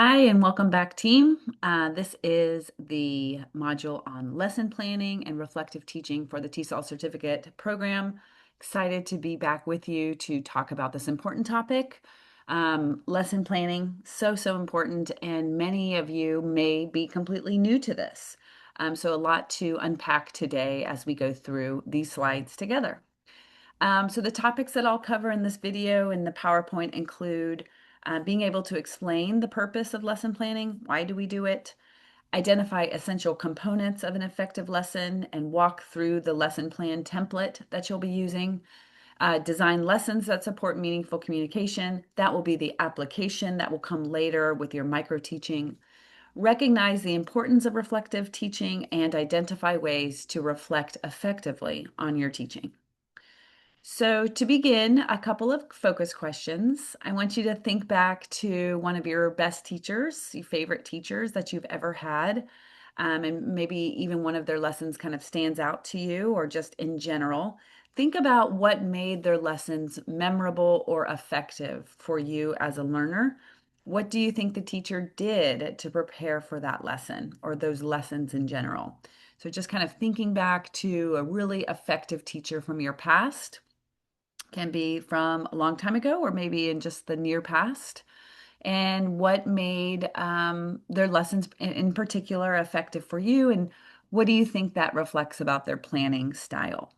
Hi, and welcome back, team. This is the module on lesson planning and reflective teaching for the TESOL certificate program. Excited to be back with you to talk about this important topic. Lesson planning, so important, and many of you may be completely new to this. So a lot to unpack today as we go through these slides together. So the topics that I'll cover in this video and the PowerPoint include being able to explain the purpose of lesson planning, why do we do it, identify essential components of an effective lesson and walk through the lesson plan template that you'll be using, design lessons that support meaningful communication. That will be the application that will come later with your micro teaching. Recognize the importance of reflective teaching and identify ways to reflect effectively on your teaching. So, to begin, a couple of focus questions. I want you to think back to one of your best teachers, your favorite teachers that you've ever had, and maybe even one of their lessons kind of stands out to you, or just in general. Think about what made their lessons memorable or effective for you as a learner. What do you think the teacher did to prepare for that lesson or those lessons in general? So, just kind of thinking back to a really effective teacher from your past can be from a long time ago or maybe in just the near past, and what made their lessons in particular effective for you, and what do you think that reflects about their planning style?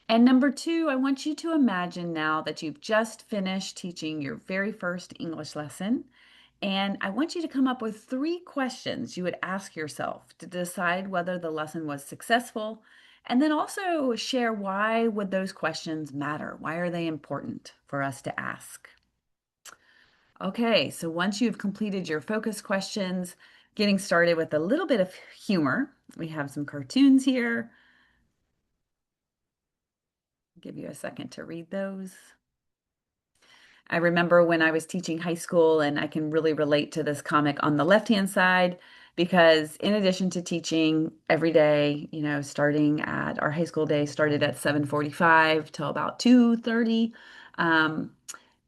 And number two, I want you to imagine now that you've just finished teaching your very first English lesson. And I want you to come up with three questions you would ask yourself to decide whether the lesson was successful. And then also share why would those questions matter? Why are they important for us to ask? Okay, so once you've completed your focus questions, getting started with a little bit of humor. We have some cartoons here. Give you a second to read those. I remember when I was teaching high school, and I can really relate to this comic on the left-hand side because in addition to teaching every day, starting at our high school day started at 7:45 till about 2:30, um,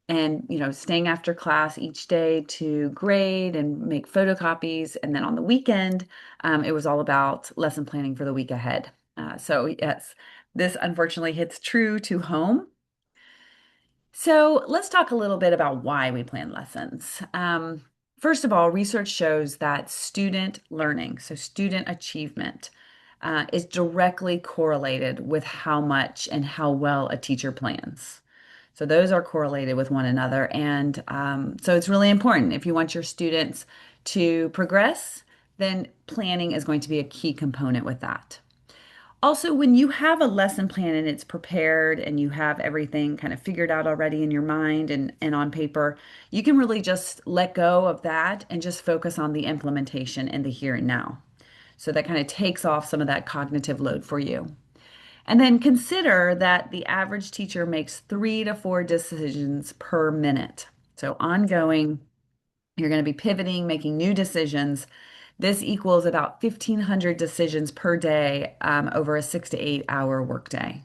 and staying after class each day to grade and make photocopies, and then on the weekend, it was all about lesson planning for the week ahead. So yes, this unfortunately hits true to home. So let's talk a little bit about why we plan lessons. First of all, research shows that student learning, so student achievement, is directly correlated with how much and how well a teacher plans. So those are correlated with one another. And so it's really important. If you want your students to progress, then planning is going to be a key component with that. Also, when you have a lesson plan and it's prepared and you have everything kind of figured out already in your mind and on paper, you can really just let go of that and just focus on the implementation and the here and now. So that kind of takes off some of that cognitive load for you. And then consider that the average teacher makes 3 to 4 decisions per minute. So ongoing, you're going to be pivoting, making new decisions. This equals about 1,500 decisions per day over a 6 to 8 hour workday.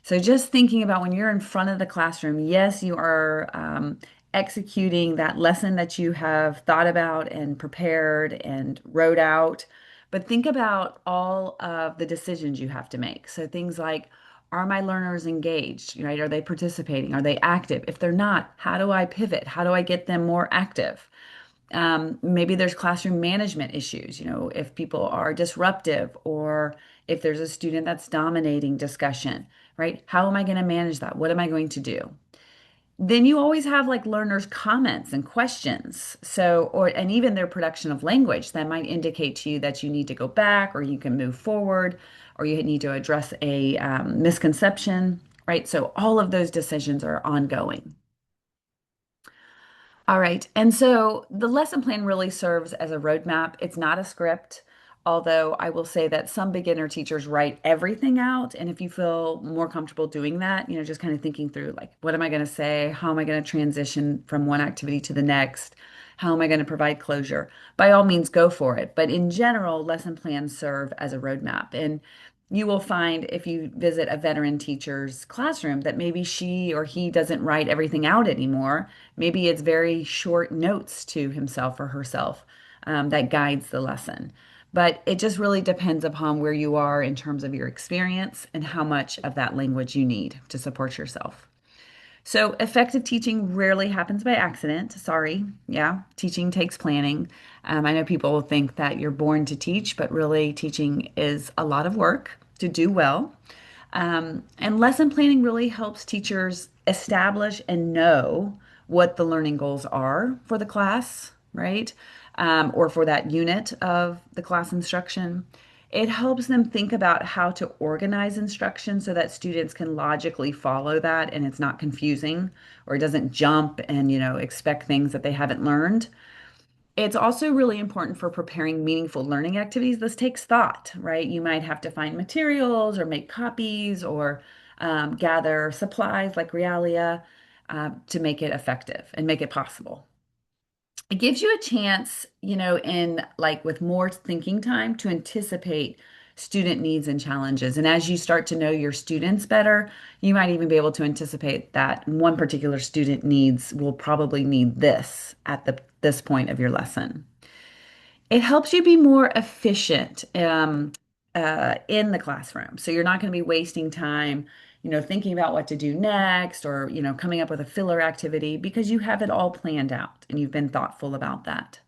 So just thinking about when you're in front of the classroom, yes, you are executing that lesson that you have thought about and prepared and wrote out, but think about all of the decisions you have to make. So things like, are my learners engaged? Right? Are they participating? Are they active? If they're not, how do I pivot? How do I get them more active? Maybe there's classroom management issues, if people are disruptive or if there's a student that's dominating discussion, right? How am I going to manage that? What am I going to do? Then you always have like learners' comments and questions. So, and even their production of language that might indicate to you that you need to go back or you can move forward or you need to address a misconception, right? So, all of those decisions are ongoing. All right. And so the lesson plan really serves as a roadmap. It's not a script, although I will say that some beginner teachers write everything out. And if you feel more comfortable doing that, just kind of thinking through like, what am I going to say? How am I going to transition from one activity to the next? How am I going to provide closure? By all means, go for it. But in general, lesson plans serve as a roadmap. And You will find if you visit a veteran teacher's classroom that maybe she or he doesn't write everything out anymore. Maybe it's very short notes to himself or herself that guides the lesson. But it just really depends upon where you are in terms of your experience and how much of that language you need to support yourself. So, effective teaching rarely happens by accident. Sorry. Yeah, teaching takes planning. I know people think that you're born to teach, but really, teaching is a lot of work to do well. And lesson planning really helps teachers establish and know what the learning goals are for the class, right? Or for that unit of the class instruction. It helps them think about how to organize instruction so that students can logically follow that and it's not confusing or it doesn't jump and, expect things that they haven't learned. It's also really important for preparing meaningful learning activities. This takes thought, right? You might have to find materials or make copies or gather supplies like realia to make it effective and make it possible. It gives you a chance, in like with more thinking time to anticipate student needs and challenges. And as you start to know your students better, you might even be able to anticipate that one particular student needs will probably need this at this point of your lesson. It helps you be more efficient in the classroom. So you're not going to be wasting time, thinking about what to do next or, coming up with a filler activity because you have it all planned out and you've been thoughtful about that.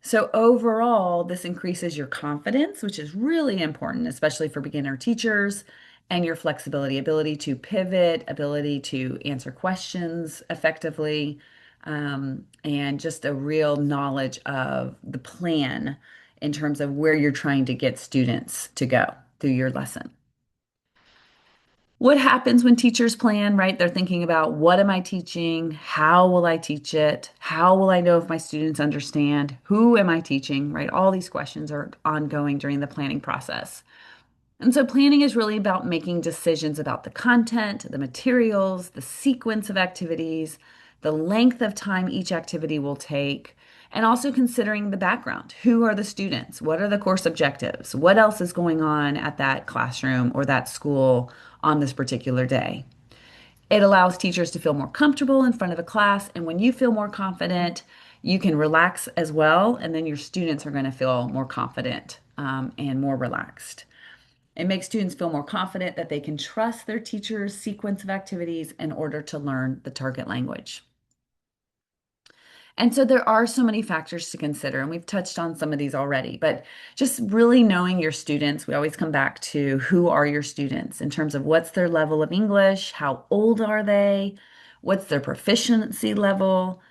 So overall, this increases your confidence, which is really important, especially for beginner teachers, and your flexibility, ability to pivot, ability to answer questions effectively, and just a real knowledge of the plan in terms of where you're trying to get students to go through your lesson. What happens when teachers plan, right? They're thinking about what am I teaching? How will I teach it? How will I know if my students understand? Who am I teaching, right? All these questions are ongoing during the planning process. And so planning is really about making decisions about the content, the materials, the sequence of activities, the length of time each activity will take, and also considering the background. Who are the students? What are the course objectives? What else is going on at that classroom or that school on this particular day? It allows teachers to feel more comfortable in front of a class, and when you feel more confident, you can relax as well, and then your students are going to feel more confident and more relaxed. It makes students feel more confident that they can trust their teacher's sequence of activities in order to learn the target language. And so there are so many factors to consider, and we've touched on some of these already, but just really knowing your students, we always come back to who are your students in terms of what's their level of English, how old are they, what's their proficiency level,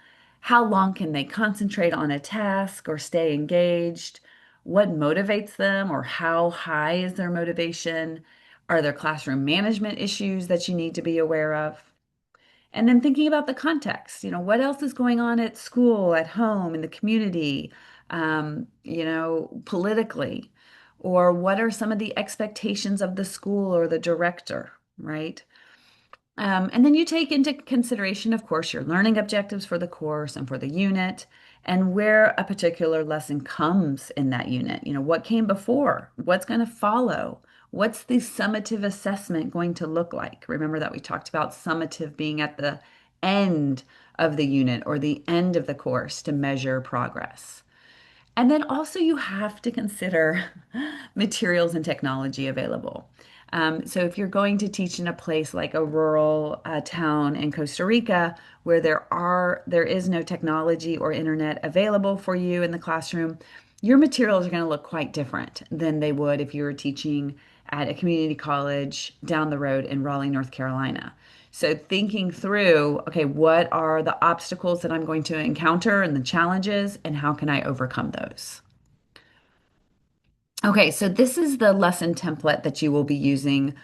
how long can they concentrate on a task or stay engaged, what motivates them or how high is their motivation, are there classroom management issues that you need to be aware of? And then thinking about the context, what else is going on at school, at home, in the community, politically, or what are some of the expectations of the school or the director, right? And then you take into consideration, of course, your learning objectives for the course and for the unit, and where a particular lesson comes in that unit. What came before? What's going to follow? What's the summative assessment going to look like? Remember that we talked about summative being at the end of the unit or the end of the course to measure progress. And then also, you have to consider materials and technology available. So, if you're going to teach in a place like a rural town in Costa Rica where there is no technology or internet available for you in the classroom, your materials are going to look quite different than they would if you were teaching at a community college down the road in Raleigh, North Carolina. So thinking through, okay, what are the obstacles that I'm going to encounter and the challenges, and how can I overcome those? Okay, so this is the lesson template that you will be using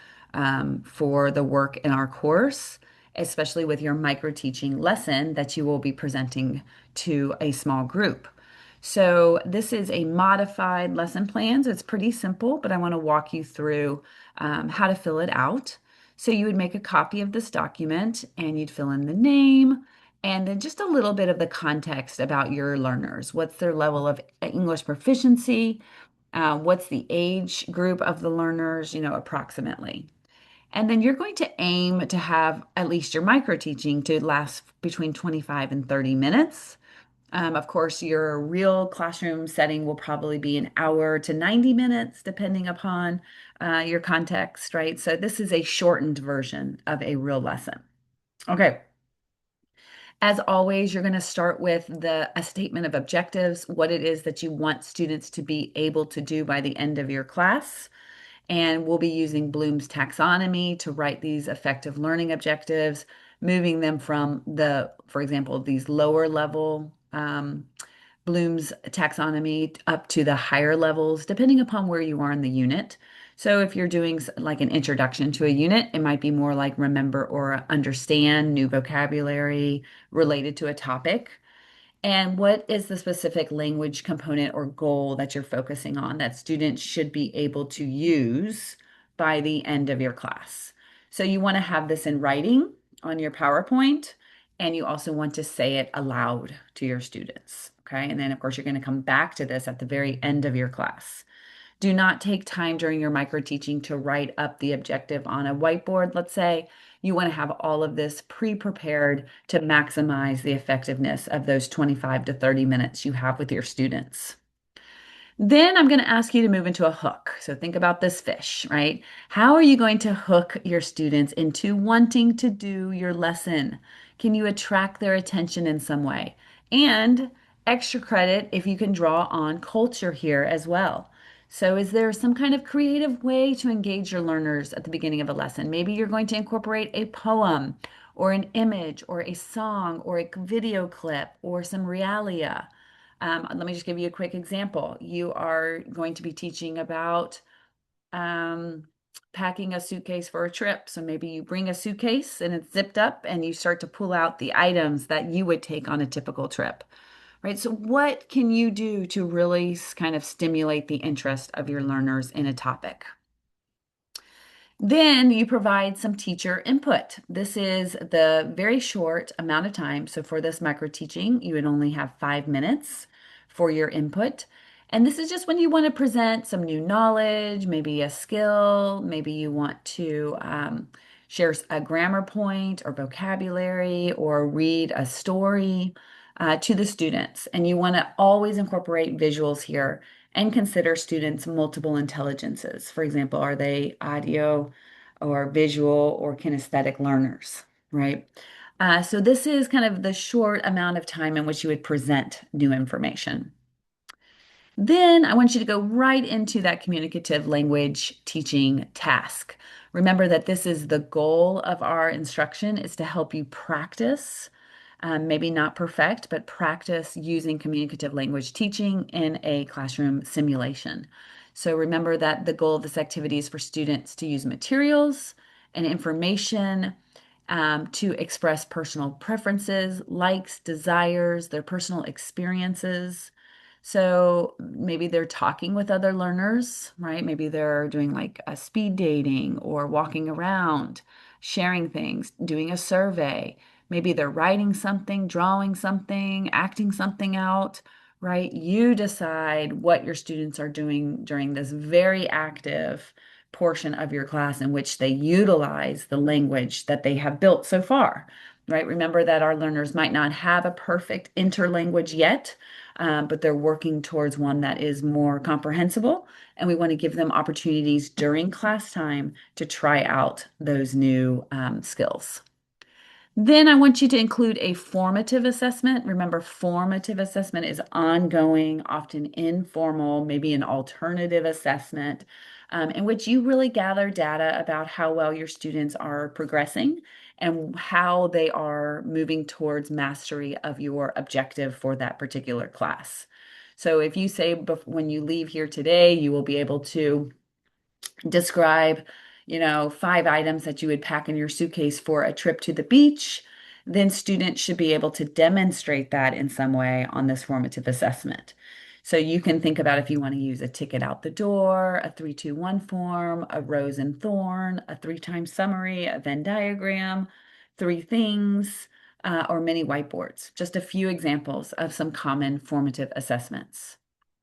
for the work in our course, especially with your micro teaching lesson that you will be presenting to a small group. So this is a modified lesson plan. So it's pretty simple, but I want to walk you through how to fill it out. So you would make a copy of this document and you'd fill in the name and then just a little bit of the context about your learners. What's their level of English proficiency? What's the age group of the learners, approximately. And then you're going to aim to have at least your micro teaching to last between 25 and 30 minutes. Of course, your real classroom setting will probably be an hour to 90 minutes, depending upon your context, right? So this is a shortened version of a real lesson. Okay. As always, you're going to start with a statement of objectives, what it is that you want students to be able to do by the end of your class. And we'll be using Bloom's taxonomy to write these effective learning objectives, moving them from for example, these lower level Bloom's taxonomy up to the higher levels, depending upon where you are in the unit. So if you're doing like an introduction to a unit, it might be more like remember or understand new vocabulary related to a topic. And what is the specific language component or goal that you're focusing on that students should be able to use by the end of your class? So you want to have this in writing on your PowerPoint, and you also want to say it aloud to your students. Okay. And then, of course, you're going to come back to this at the very end of your class. Do not take time during your micro teaching to write up the objective on a whiteboard, let's say. You want to have all of this pre-prepared to maximize the effectiveness of those 25 to 30 minutes you have with your students. Then I'm going to ask you to move into a hook. So think about this fish, right? How are you going to hook your students into wanting to do your lesson? Can you attract their attention in some way? And extra credit if you can draw on culture here as well. So, is there some kind of creative way to engage your learners at the beginning of a lesson? Maybe you're going to incorporate a poem or an image or a song or a video clip or some realia. Let me just give you a quick example. You are going to be teaching about um, packing a suitcase for a trip. So maybe you bring a suitcase and it's zipped up and you start to pull out the items that you would take on a typical trip, right? So, what can you do to really kind of stimulate the interest of your learners in a topic? Then you provide some teacher input. This is the very short amount of time. So for this micro teaching, you would only have 5 minutes for your input. And this is just when you want to present some new knowledge, maybe a skill, maybe you want to share a grammar point or vocabulary or read a story to the students. And you want to always incorporate visuals here and consider students' multiple intelligences. For example, are they audio or visual or kinesthetic learners, right? So this is kind of the short amount of time in which you would present new information. Then I want you to go right into that communicative language teaching task. Remember that this is the goal of our instruction is to help you practice, maybe not perfect, but practice using communicative language teaching in a classroom simulation. So remember that the goal of this activity is for students to use materials and information to express personal preferences, likes, desires, their personal experiences. So maybe they're talking with other learners, right? Maybe they're doing like a speed dating or walking around, sharing things, doing a survey. Maybe they're writing something, drawing something, acting something out, right? You decide what your students are doing during this very active portion of your class in which they utilize the language that they have built so far, right? Remember that our learners might not have a perfect interlanguage yet, but they're working towards one that is more comprehensible. And we want to give them opportunities during class time to try out those new skills. Then I want you to include a formative assessment. Remember, formative assessment is ongoing, often informal, maybe an alternative assessment, in which you really gather data about how well your students are progressing and how they are moving towards mastery of your objective for that particular class. So if you say when you leave here today, you will be able to describe, 5 items that you would pack in your suitcase for a trip to the beach, then students should be able to demonstrate that in some way on this formative assessment. So you can think about if you want to use a ticket out the door, a 3-2-1 form, a rose and thorn, a 3 times summary, a Venn diagram, 3 things, or many whiteboards. Just a few examples of some common formative assessments.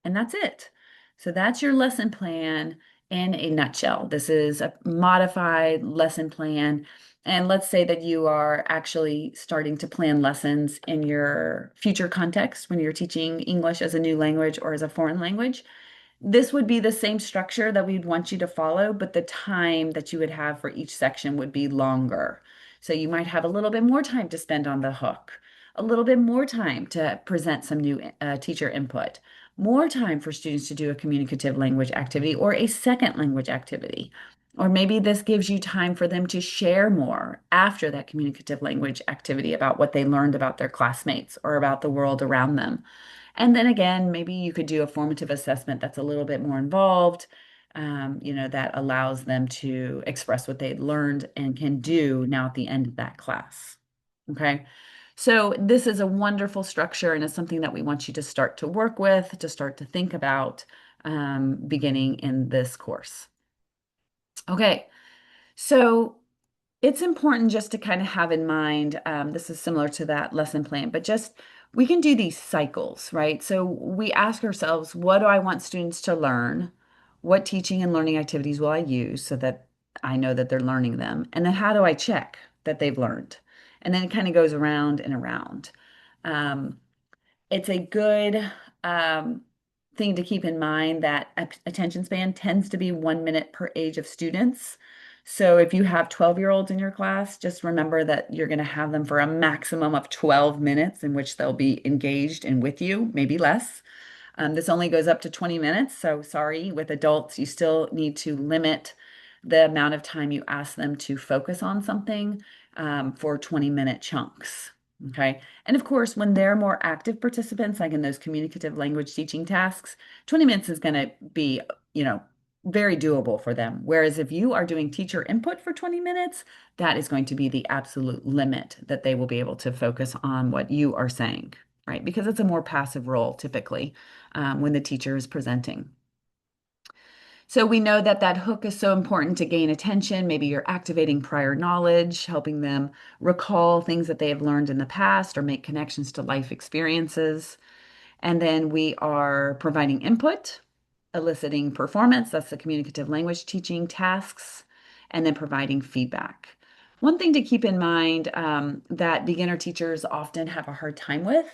And that's it. So that's your lesson plan in a nutshell. This is a modified lesson plan. And let's say that you are actually starting to plan lessons in your future context when you're teaching English as a new language or as a foreign language. This would be the same structure that we'd want you to follow, but the time that you would have for each section would be longer. So you might have a little bit more time to spend on the hook, a little bit more time to present some new teacher input, more time for students to do a communicative language activity or a second language activity. Or maybe this gives you time for them to share more after that communicative language activity about what they learned about their classmates or about the world around them. And then again, maybe you could do a formative assessment that's a little bit more involved, that allows them to express what they learned and can do now at the end of that class. Okay. So this is a wonderful structure and it's something that we want you to start to work with, to start to think about beginning in this course. Okay. So it's important just to kind of have in mind, this is similar to that lesson plan, but just we can do these cycles, right? So we ask ourselves, what do I want students to learn? What teaching and learning activities will I use so that I know that they're learning them? And then how do I check that they've learned? And then it kind of goes around and around. Um, it's a good thing to keep in mind that attention span tends to be 1 minute per age of students. So if you have 12-year-olds in your class, just remember that you're going to have them for a maximum of 12 minutes in which they'll be engaged and with you, maybe less. This only goes up to 20 minutes. So sorry, with adults, you still need to limit the amount of time you ask them to focus on something for 20-minute chunks. Okay. And of course, when they're more active participants, like in those communicative language teaching tasks, 20 minutes is going to be, very doable for them. Whereas if you are doing teacher input for 20 minutes, that is going to be the absolute limit that they will be able to focus on what you are saying, right? Because it's a more passive role typically when the teacher is presenting. So we know that that hook is so important to gain attention. Maybe you're activating prior knowledge, helping them recall things that they have learned in the past or make connections to life experiences. And then we are providing input, eliciting performance, that's the communicative language teaching tasks, and then providing feedback. One thing to keep in mind that beginner teachers often have a hard time with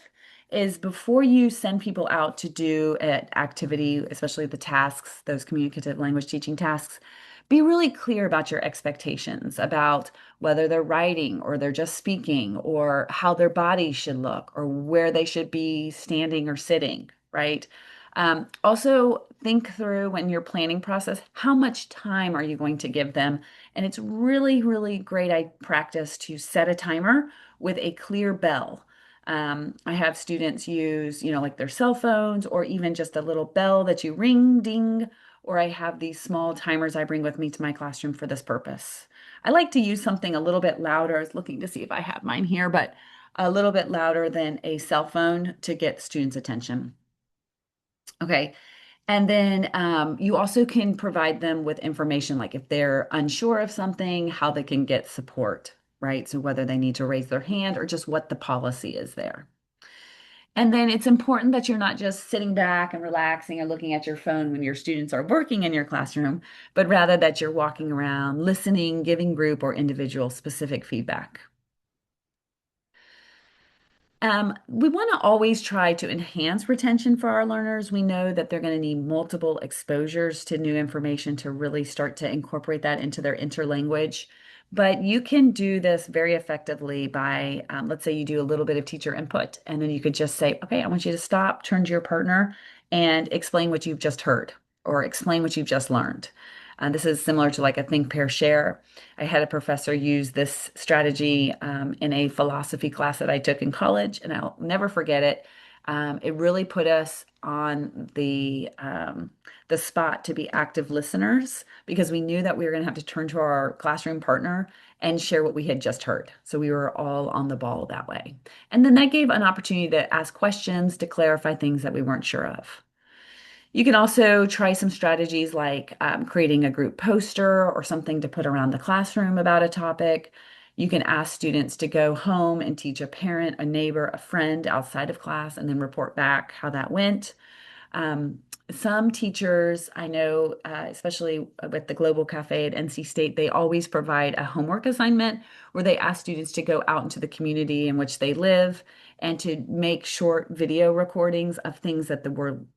is before you send people out to do an activity, especially the tasks, those communicative language teaching tasks, be really clear about your expectations about whether they're writing or they're just speaking or how their body should look or where they should be standing or sitting, right? Also, think through when you're planning process, how much time are you going to give them? And it's really, really great practice to set a timer with a clear bell. I have students use, like their cell phones or even just a little bell that you ring, ding, or I have these small timers I bring with me to my classroom for this purpose. I like to use something a little bit louder. I was looking to see if I have mine here, but a little bit louder than a cell phone to get students' attention. Okay. And then you also can provide them with information like if they're unsure of something, how they can get support, right? So whether they need to raise their hand or just what the policy is there. And then it's important that you're not just sitting back and relaxing and looking at your phone when your students are working in your classroom, but rather that you're walking around, listening, giving group or individual specific feedback. We want to always try to enhance retention for our learners. We know that they're going to need multiple exposures to new information to really start to incorporate that into their interlanguage. But you can do this very effectively by, let's say you do a little bit of teacher input, and then you could just say, okay, I want you to stop, turn to your partner, and explain what you've just heard or explain what you've just learned. This is similar to like a think, pair, share. I had a professor use this strategy in a philosophy class that I took in college, and I'll never forget it. It really put us on the spot to be active listeners because we knew that we were going to have to turn to our classroom partner and share what we had just heard. So we were all on the ball that way. And then that gave an opportunity to ask questions to clarify things that we weren't sure of. You can also try some strategies like creating a group poster or something to put around the classroom about a topic. You can ask students to go home and teach a parent, a neighbor, a friend outside of class, and then report back how that went. Um, some teachers I know, especially with the Global Cafe at NC State, they always provide a homework assignment where they ask students to go out into the community in which they live and to make short video recordings of things that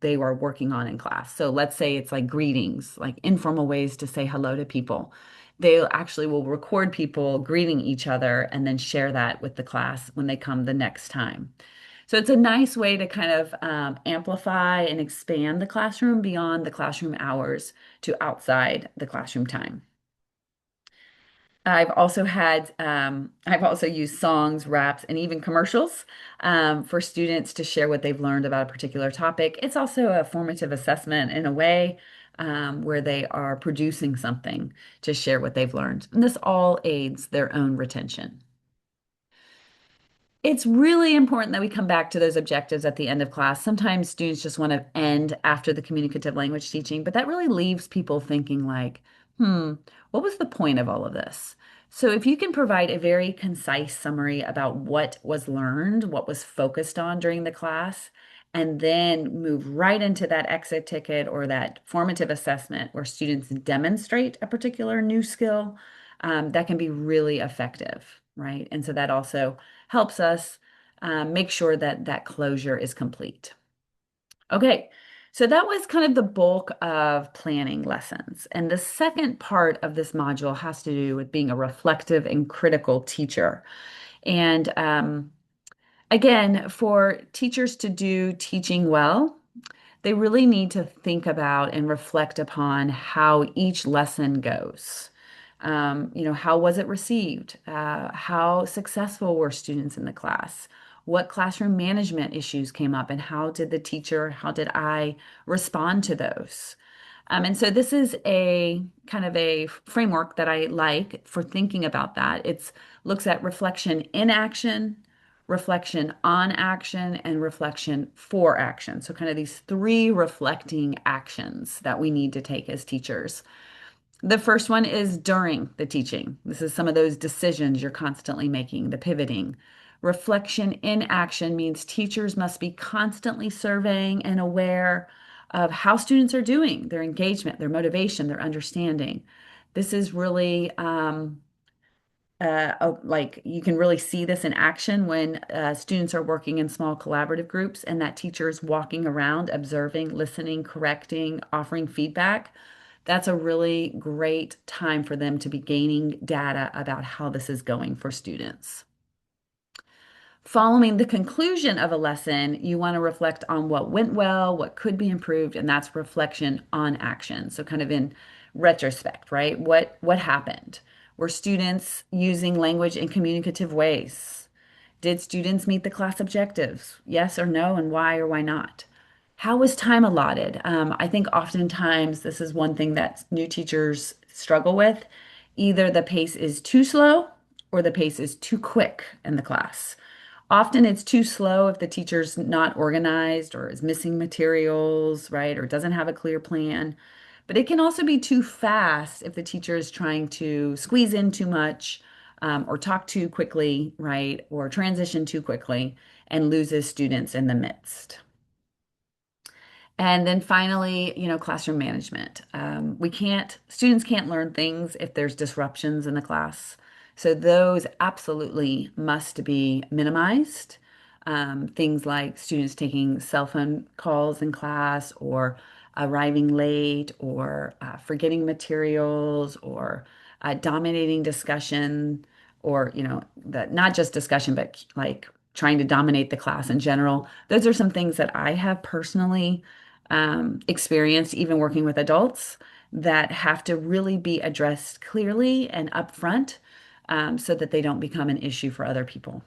they were working on in class. So let's say it's like greetings, like informal ways to say hello to people. They actually will record people greeting each other and then share that with the class when they come the next time. So it's a nice way to kind of amplify and expand the classroom beyond the classroom hours to outside the classroom time. I've also used songs, raps, and even commercials for students to share what they've learned about a particular topic. It's also a formative assessment in a way where they are producing something to share what they've learned. And this all aids their own retention. It's really important that we come back to those objectives at the end of class. Sometimes students just want to end after the communicative language teaching, but that really leaves people thinking like, what was the point of all of this? So if you can provide a very concise summary about what was learned, what was focused on during the class, and then move right into that exit ticket or that formative assessment where students demonstrate a particular new skill, that can be really effective, right? And so that also helps us make sure that that closure is complete. Okay, so that was kind of the bulk of planning lessons. And the second part of this module has to do with being a reflective and critical teacher. And again, for teachers to do teaching well, they really need to think about and reflect upon how each lesson goes. How was it received? How successful were students in the class? What classroom management issues came up, and how did I respond to those? And so this is a kind of a framework that I like for thinking about that. It's looks at reflection in action, reflection on action, and reflection for action. So kind of these three reflecting actions that we need to take as teachers. The first one is during the teaching. This is some of those decisions you're constantly making, the pivoting. Reflection in action means teachers must be constantly surveying and aware of how students are doing, their engagement, their motivation, their understanding. This is really like you can really see this in action when students are working in small collaborative groups and that teacher is walking around, observing, listening, correcting, offering feedback. That's a really great time for them to be gaining data about how this is going for students. Following the conclusion of a lesson, you want to reflect on what went well, what could be improved, and that's reflection on action. So kind of in retrospect, right? What happened? Were students using language in communicative ways? Did students meet the class objectives? Yes or no, and why or why not? How was time allotted? I think oftentimes this is one thing that new teachers struggle with. Either the pace is too slow or the pace is too quick in the class. Often it's too slow if the teacher's not organized or is missing materials, right, or doesn't have a clear plan. But it can also be too fast if the teacher is trying to squeeze in too much, or talk too quickly, right, or transition too quickly and loses students in the midst. And then finally, classroom management. Students can't learn things if there's disruptions in the class. So those absolutely must be minimized. Things like students taking cell phone calls in class or arriving late or forgetting materials or dominating discussion or, that not just discussion, but like trying to dominate the class in general. Those are some things that I have personally experienced even working with adults that have to really be addressed clearly and upfront so that they don't become an issue for other people.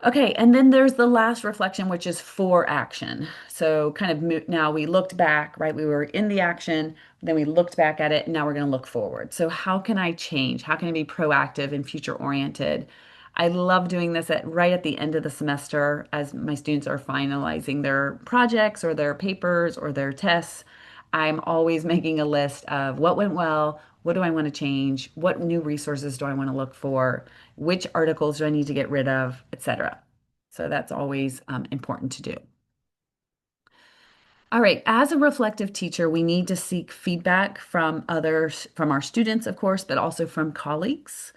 Okay, and then there's the last reflection, which is for action. So, kind of now we looked back, right? We were in the action, then we looked back at it, and now we're going to look forward. So, how can I change? How can I be proactive and future oriented? I love doing this right at the end of the semester as my students are finalizing their projects or their papers or their tests. I'm always making a list of what went well, what do I want to change, what new resources do I want to look for, which articles do I need to get rid of, etc. So that's always important to do. All right, as a reflective teacher, we need to seek feedback from others, from our students, of course, but also from colleagues.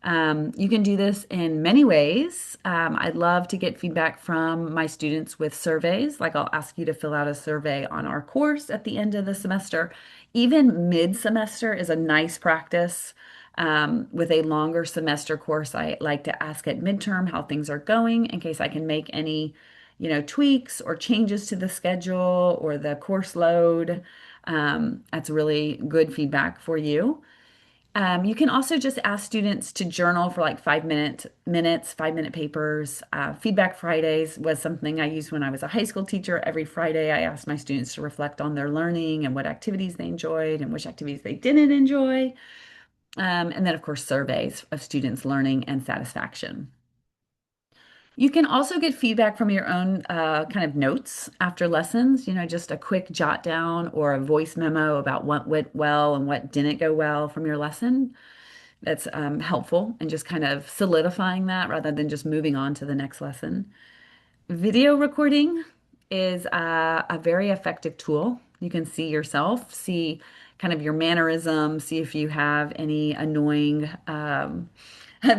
You can do this in many ways. I'd love to get feedback from my students with surveys. Like I'll ask you to fill out a survey on our course at the end of the semester. Even mid-semester is a nice practice. With a longer semester course, I like to ask at midterm how things are going in case I can make any, tweaks or changes to the schedule or the course load. That's really good feedback for you. You can also just ask students to journal for like 5 minute papers. Feedback Fridays was something I used when I was a high school teacher. Every Friday, I asked my students to reflect on their learning and what activities they enjoyed and which activities they didn't enjoy. And then, of course, surveys of students' learning and satisfaction. You can also get feedback from your own kind of notes after lessons, just a quick jot down or a voice memo about what went well and what didn't go well from your lesson. That's helpful and just kind of solidifying that rather than just moving on to the next lesson. Video recording is a very effective tool. You can see yourself, see kind of your mannerisms, see if you have any annoying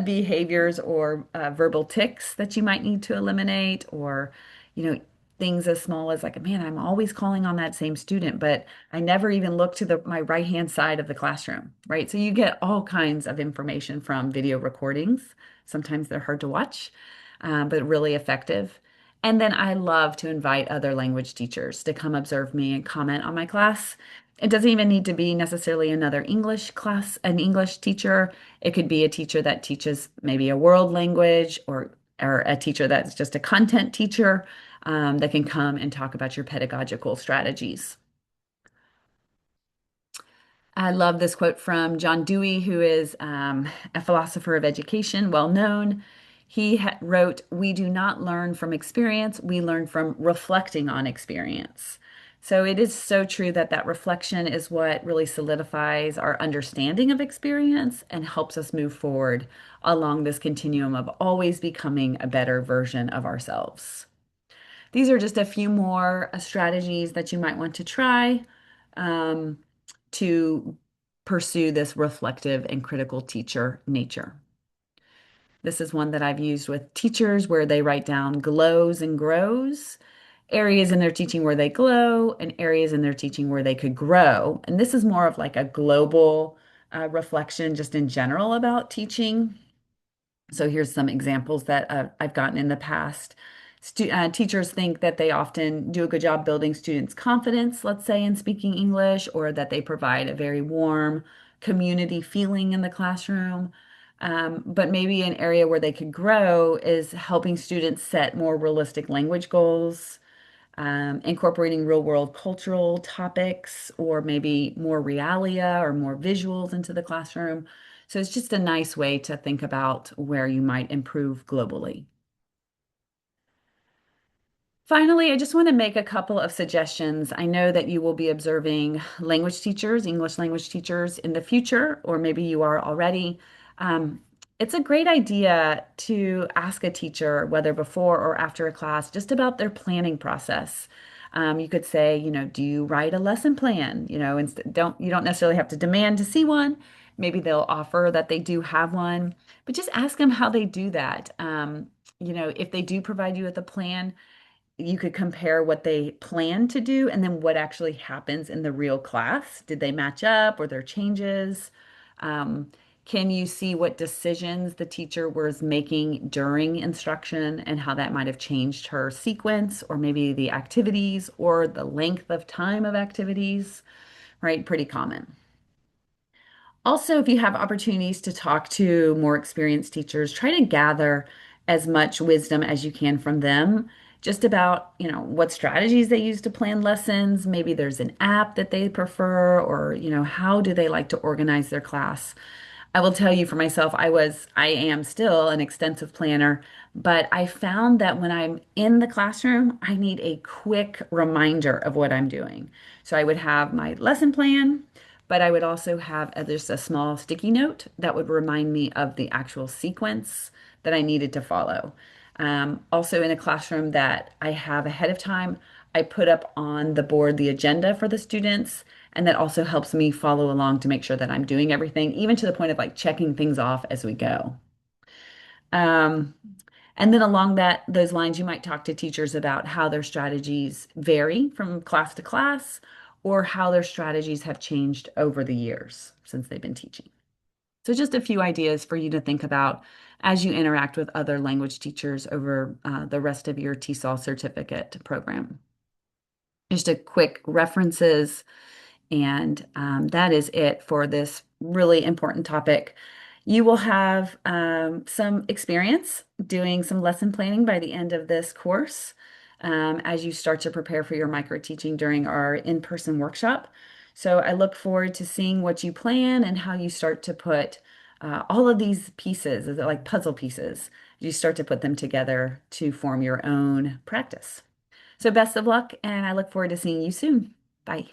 behaviors or verbal tics that you might need to eliminate, or, you know, things as small as like, man, I'm always calling on that same student, but I never even look to my right hand side of the classroom, right? So you get all kinds of information from video recordings. Sometimes they're hard to watch, but really effective. And then I love to invite other language teachers to come observe me and comment on my class. It doesn't even need to be necessarily another English class, an English teacher. It could be a teacher that teaches maybe a world language, or a teacher that's just a content teacher that can come and talk about your pedagogical strategies. I love this quote from John Dewey, who is a philosopher of education, well known. He wrote, "We do not learn from experience, we learn from reflecting on experience." So it is so true that that reflection is what really solidifies our understanding of experience and helps us move forward along this continuum of always becoming a better version of ourselves. These are just a few more strategies that you might want to try um, to pursue this reflective and critical teacher nature. This is one that I've used with teachers where they write down glows and grows, areas in their teaching where they glow, and areas in their teaching where they could grow. And this is more of like a global reflection, just in general about teaching. So here's some examples that I've gotten in the past. Teachers think that they often do a good job building students' confidence, let's say, in speaking English, or that they provide a very warm community feeling in the classroom. But maybe an area where they could grow is helping students set more realistic language goals, incorporating real world cultural topics, or maybe more realia or more visuals into the classroom. So it's just a nice way to think about where you might improve globally. Finally, I just want to make a couple of suggestions. I know that you will be observing language teachers, English language teachers in the future, or maybe you are already. Um, it's a great idea to ask a teacher, whether before or after a class, just about their planning process. You could say, do you write a lesson plan? You don't necessarily have to demand to see one. Maybe they'll offer that they do have one, but just ask them how they do that. If they do provide you with a plan, you could compare what they plan to do and then what actually happens in the real class. Did they match up? Or there changes? Um, can you see what decisions the teacher was making during instruction and how that might have changed her sequence or maybe the activities or the length of time of activities, right? Pretty common. Also, if you have opportunities to talk to more experienced teachers, try to gather as much wisdom as you can from them, just about, what strategies they use to plan lessons. Maybe there's an app that they prefer, or, how do they like to organize their class? I will tell you for myself, I am still an extensive planner, but I found that when I'm in the classroom, I need a quick reminder of what I'm doing. So I would have my lesson plan, but I would also have just a small sticky note that would remind me of the actual sequence that I needed to follow. Also, in a classroom that I have ahead of time, I put up on the board the agenda for the students, and that also helps me follow along to make sure that I'm doing everything, even to the point of like checking things off as we go. Um, and then along those lines, you might talk to teachers about how their strategies vary from class to class, or how their strategies have changed over the years since they've been teaching. So just a few ideas for you to think about as you interact with other language teachers over the rest of your TESOL certificate program. Just a quick references, and that is it for this really important topic. You will have some experience doing some lesson planning by the end of this course as you start to prepare for your micro teaching during our in-person workshop. So I look forward to seeing what you plan and how you start to put all of these pieces, they're like puzzle pieces, you start to put them together to form your own practice. So best of luck, and I look forward to seeing you soon. Bye.